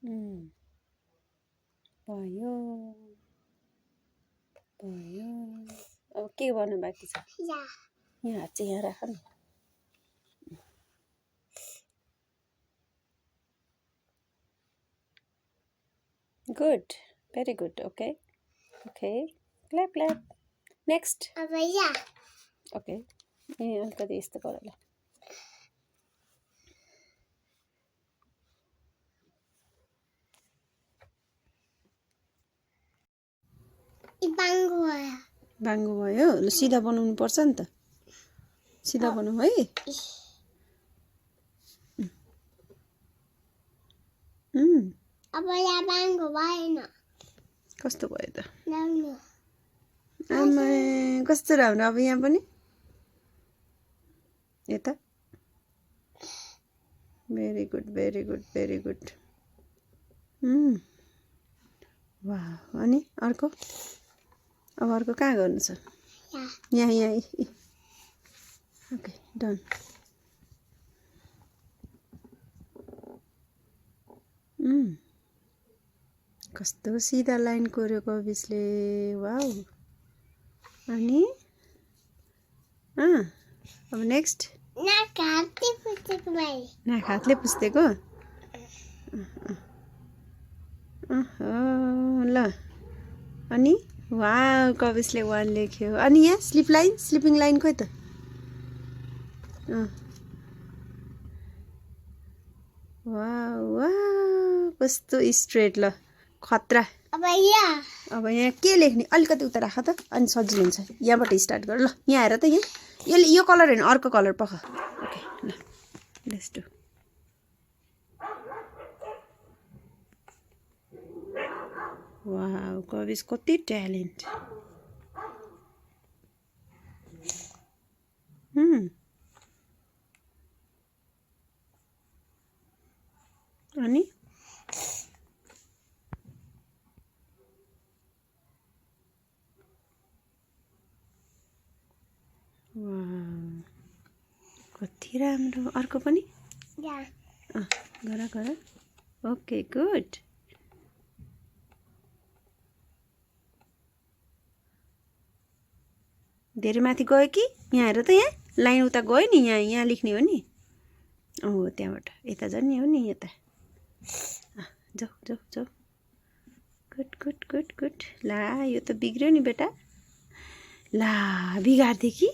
भयो भयो अब के गर्नु बाँकी छ यहाँ हात चाहिँ यहाँ राख न good very good okay okay clap clap next अब यहाँ ओके ए अलिकति यस्तो गर ल बाङ्गो भयो ल सिधा बनाउनु पर्छ नि त सिधा बनाऊ है अब यहाँ बाङ्गो भएन कस्तो भयो त आमा कस्तो राम्रो अब यहाँ पनि यता very good very good very good वाह अनि अर्को अब अर्को कहाँ गर्नु छ यहाँ यहाँ ओके डन कस्तो सिधा लाइन कोर्यो कविसले वाउ अनि अब नेक्स्ट नाक हातले पुछ्देको ल अनि वाउ कविसले 1 लेख्यो अनि यहाँ स्लिपिङ लाइन खोइ त वाउ वाउ कस्तो स्ट्रेट ल खतरा अब यहाँ के लेख्ने अलिकति उता राख त अनि सजिलो हुन्छ यहाँबाट स्टार्ट गर ल यहाँ आएर त यहाँ यो कलर हैन अर्को कलर पख ओके ल लेट्स डु वाउ कविस कति ट्यालेन्ट अनि कति राम्रो अर्को पनि गर ओके गुड धेरै माथि गयो कि यहाँ हेर त यहाँ लाइन उता गयो नि यहाँ लेख्ने हो नि त्यहाँबाट यता जाने हो नि यता जाऊ जाऊ जाऊ गुड गुड गुड गुड ला यो त बिग्रियो नि बेटा ला बिगार्दे कि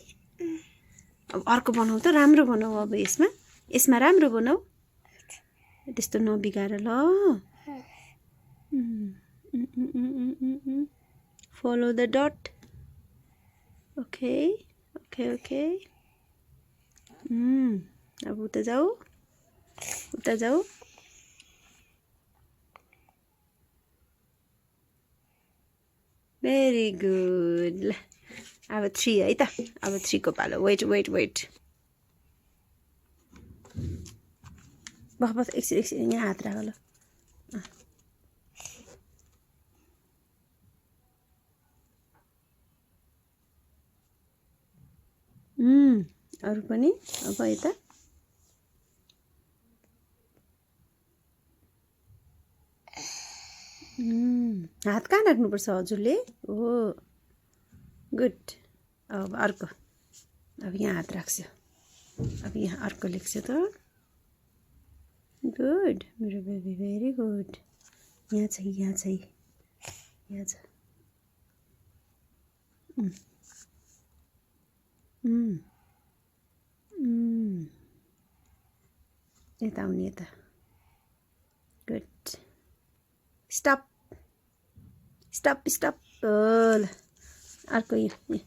अब अर्को बनाऊ त राम्रो बनाऊ अब यसमा राम्रो बनाऊ त्यस्तो नबिगार ल follow the dot okay okay okay अब उता जाऊ भेरी गुड ल अब 3 है त अब 3 को पालो वेट बस एकछिन यहाँ हात राख ल अरु पनि अब यता हात कहाँ राख्नुपर्छ हजुरले हो गुड अब अर्को अब यहाँ हात राख्छ अब यहाँ अर्को लेख्छ त गुड मेरो बेबी भेरी गुड यहाँ छ यता आउने यता गुड स्टप ल अर्को यहाँ